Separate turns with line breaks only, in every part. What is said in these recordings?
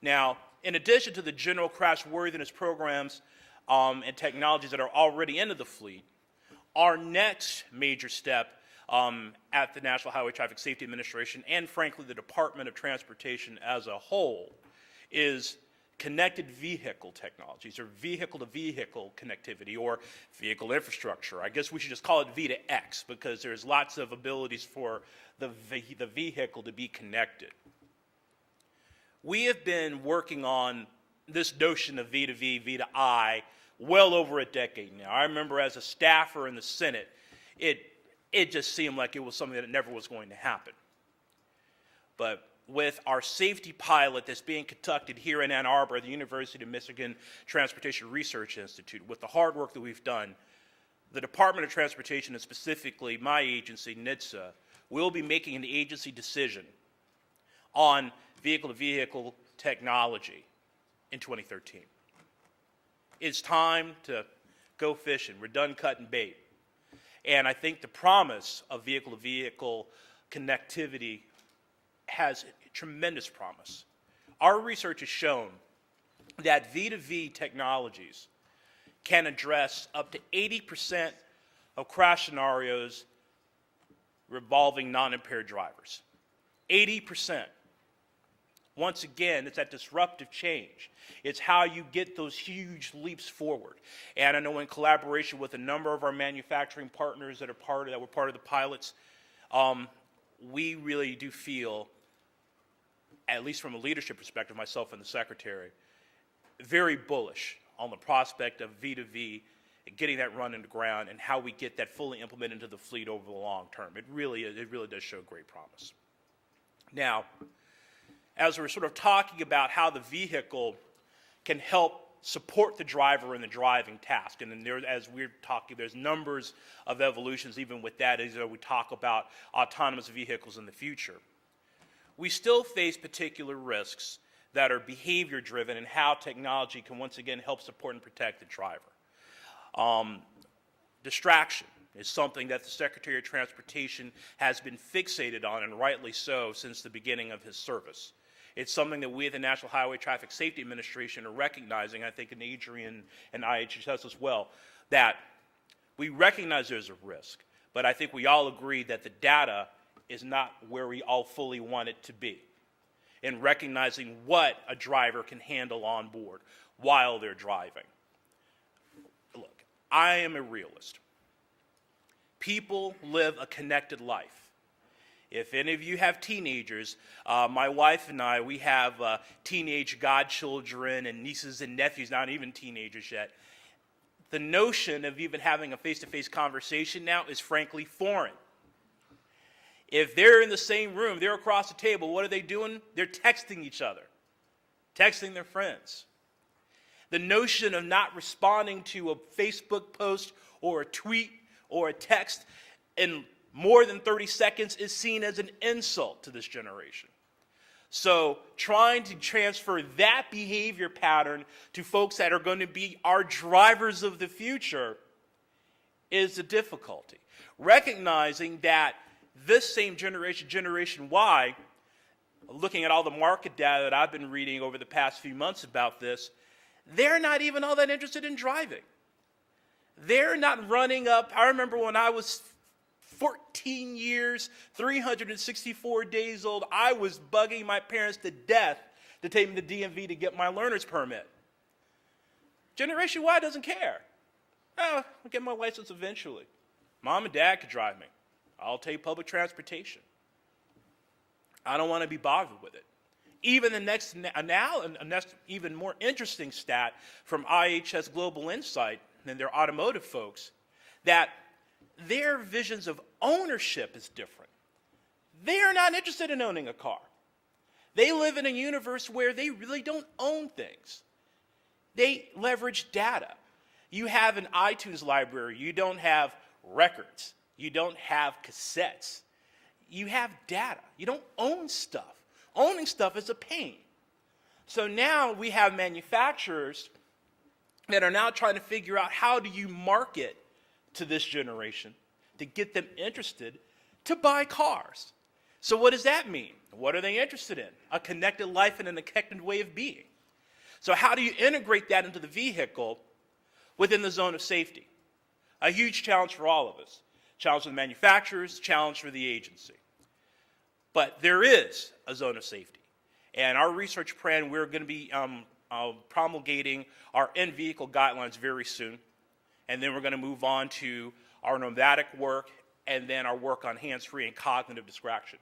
Now, in addition to the general crash worthiness programs and technologies that are already into the fleet, our next major step at the National Highway Traffic Safety Administration and, frankly, the Department of Transportation as a whole is connected vehicle technologies, or vehicle-to-vehicle connectivity, or vehicle infrastructure. I guess we should just call it V2X, because there's lots of abilities for the vehicle to be connected. We have been working on this notion of V2V, V2I, well over a decade now. I remember as a staffer in the Senate, it just seemed like it was something that never was going to happen. But with our safety pilot that's being conducted here in Ann Arbor at the University of Michigan Transportation Research Institute, with the hard work that we've done, the Department of Transportation, and specifically my agency, NHTSA, will be making an agency decision on vehicle-to-vehicle technology in 2013. It's time to go fishing. We're done cutting bait. And I think the promise of vehicle-to-vehicle connectivity has tremendous promise. Our research has shown that V2V technologies can address up to 80% of crash scenarios involving non-impaired drivers. 80%. Once again, it's that disruptive change. It's how you get those huge leaps forward. And I know in collaboration with a number of our manufacturing partners that were part of the pilots, we really do feel, at least from a leadership perspective, myself and the secretary, very bullish on the prospect of V2V and getting that run into ground and how we get that fully implemented into the fleet over the long term. It really does show great promise. Now, as we're sort of talking about how the vehicle can help support the driver in the driving task, and then as we're talking, there's numbers of evolutions even with that as we talk about autonomous vehicles in the future. We still face particular risks that are behavior-driven and how technology can once again help support and protect the driver. Distraction is something that the Secretary of Transportation has been fixated on, and rightly so, since the beginning of his service. It's something that we at the National Highway Traffic Safety Administration are recognizing, I think in Adrian and IHS as well, that we recognize there's a risk, but I think we all agree that the data is not where we all fully want it to be in recognizing what a driver can handle on board while they're driving. Look, I am a realist. People live a connected life. If any of you have teenagers, my wife and I, we have teenage godchildren and nieces and nephews, not even teenagers yet. The notion of even having a face-to-face conversation now is frankly foreign. If they're in the same room, they're across the table, what are they doing? They're texting each other, texting their friends. The notion of not responding to a Facebook post or a tweet or a text in more than 30 seconds is seen as an insult to this generation. So trying to transfer that behavior pattern to folks that are going to be our drivers of the future is a difficulty. Recognizing that this same generation, Generation Y, looking at all the market data that I've been reading over the past few months about this, they're not even all that interested in driving. They're not running up. I remember when I was 14 years, 364 days old, I was bugging my parents to death to take me to DMV to get my learner's permit. Generation Y doesn't care. Oh, I'll get my license eventually. Mom and dad could drive me. I'll take public transportation. I don't want to be bothered with it. Even the next even more interesting stat from IHS Global Insight and their automotive folks, that their visions of ownership is different. They are not interested in owning a car. They live in a universe where they really don't own things. They leverage data. You have an iTunes library. You don't have records. You don't have cassettes. You have data. You don't own stuff. Owning stuff is a pain. So now we have manufacturers that are now trying to figure out how do you market to this generation to get them interested to buy cars. So what does that mean? What are they interested in? A connected life and a connected way of being. So how do you integrate that into the vehicle within the zone of safety? A huge challenge for all of us. Challenge for the manufacturers, challenge for the agency. But there is a zone of safety. And our research plan, we're going to be promulgating our in-vehicle guidelines very soon. And then we're going to move on to our nomadic work and then our work on hands-free and cognitive distraction.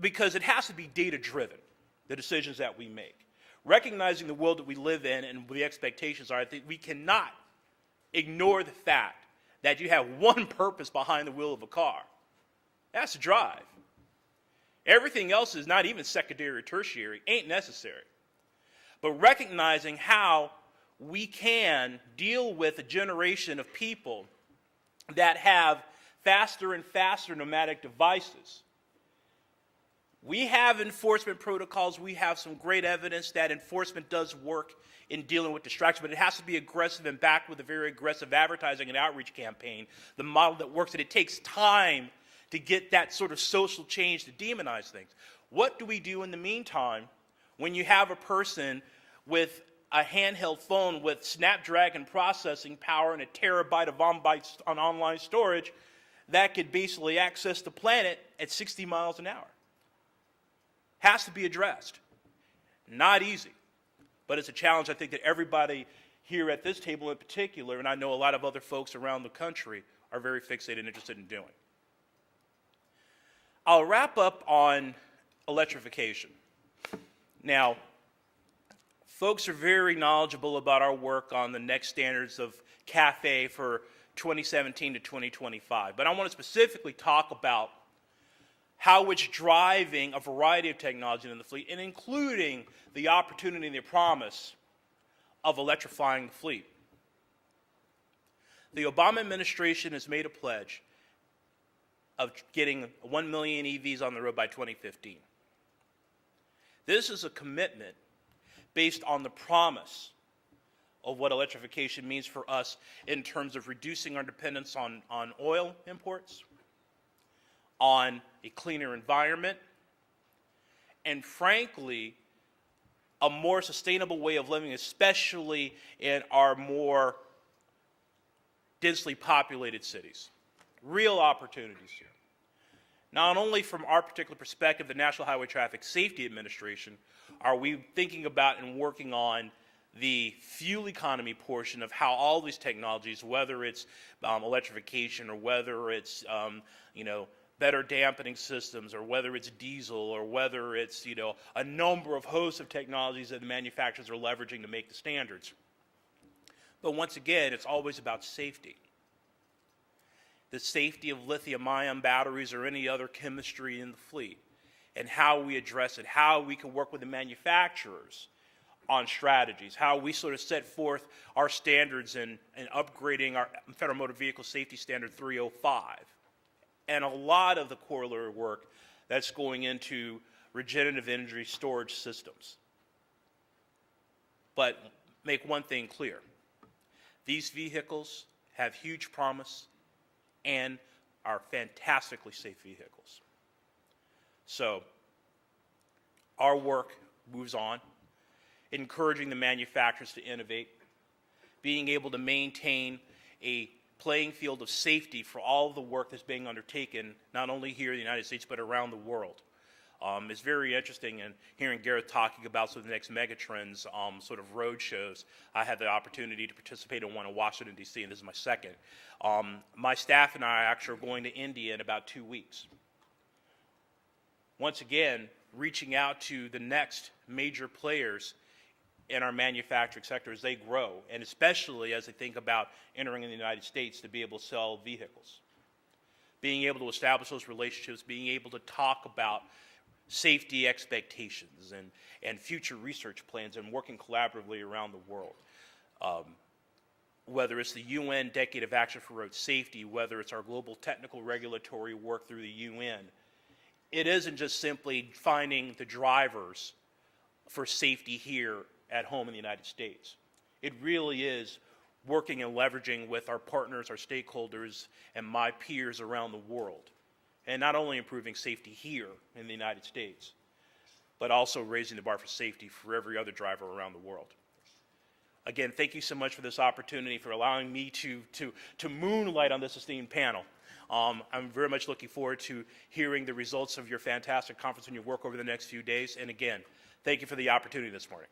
Because it has to be data-driven, the decisions that we make. Recognizing the world that we live in and what the expectations are, I think we cannot ignore the fact that you have one purpose behind the wheel of a car. That's to drive. Everything else is not even secondary or tertiary, ain't necessary. But recognizing how we can deal with a generation of people that have faster and faster nomadic devices. We have enforcement protocols. We have some great evidence that enforcement does work in dealing with distraction, but it has to be aggressive and backed with a very aggressive advertising and outreach campaign, the model that works, and it takes time to get that sort of social change to demonize things. What do we do in the meantime when you have a person with a handheld phone with Snapdragon processing power and a terabyte of online storage that could basically access the planet at 60 miles an hour? Has to be addressed. Not easy, but it's a challenge I think that everybody here at this table in particular, and I know a lot of other folks around the country, are very fixated and interested in doing. I'll wrap up on electrification. Now, folks are very knowledgeable about our work on the next standards of CAFE for 2017 to 2025, but I want to specifically talk about how it's driving a variety of technology in the fleet, and including the opportunity and the promise of electrifying the fleet. The Obama administration has made a pledge of getting 1 million EVs on the road by 2015. This is a commitment based on the promise of what electrification means for us in terms of reducing our dependence on oil imports, on a cleaner environment, and frankly, a more sustainable way of living, especially in our more densely populated cities. Real opportunities here. Not only from our particular perspective, the National Highway Traffic Safety Administration, are we thinking about and working on the fuel economy portion of how all these technologies, whether it's electrification or whether it's better dampening systems, or whether it's diesel, or whether it's a number of hosts of technologies that the manufacturers are leveraging to make the standards. But once again, it's always about safety. The safety of lithium-ion batteries or any other chemistry in the fleet, and how we address it, how we can work with the manufacturers on strategies, how we sort of set forth our standards and upgrading our Federal Motor Vehicle Safety Standard 305. And a lot of the corollary work that's going into regenerative energy storage systems. But make one thing clear. These vehicles have huge promise and are fantastically safe vehicles. So our work moves on, encouraging the manufacturers to innovate, being able to maintain a playing field of safety for all of the work that's being undertaken, not only here in the United States, but around the world. It's very interesting in hearing Gareth talking about some of the next megatrends, sort of road shows. I had the opportunity to participate in one in Washington, D.C., and this is my second. My staff and I actually are going to India in about 2 weeks. Once again, reaching out to the next major players in our manufacturing sector as they grow, and especially as they think about entering in the United States to be able to sell vehicles. Being able to establish those relationships, being able to talk about safety expectations and future research plans, and working collaboratively around the world. Whether it's the UN Decade of Action for Road Safety, whether it's our global technical regulatory work through the UN, it isn't just simply finding the drivers for safety here at home in the United States. It really is working and leveraging with our partners, our stakeholders, and my peers around the world and not only improving safety here in the United States, but also raising the bar for safety for every other driver around the world. Again, thank you so much for this opportunity, for allowing me to moonlight on this esteemed panel. I'm very much looking forward to hearing the results of your fantastic conference and your work over the next few days. And again, thank you for the opportunity this morning.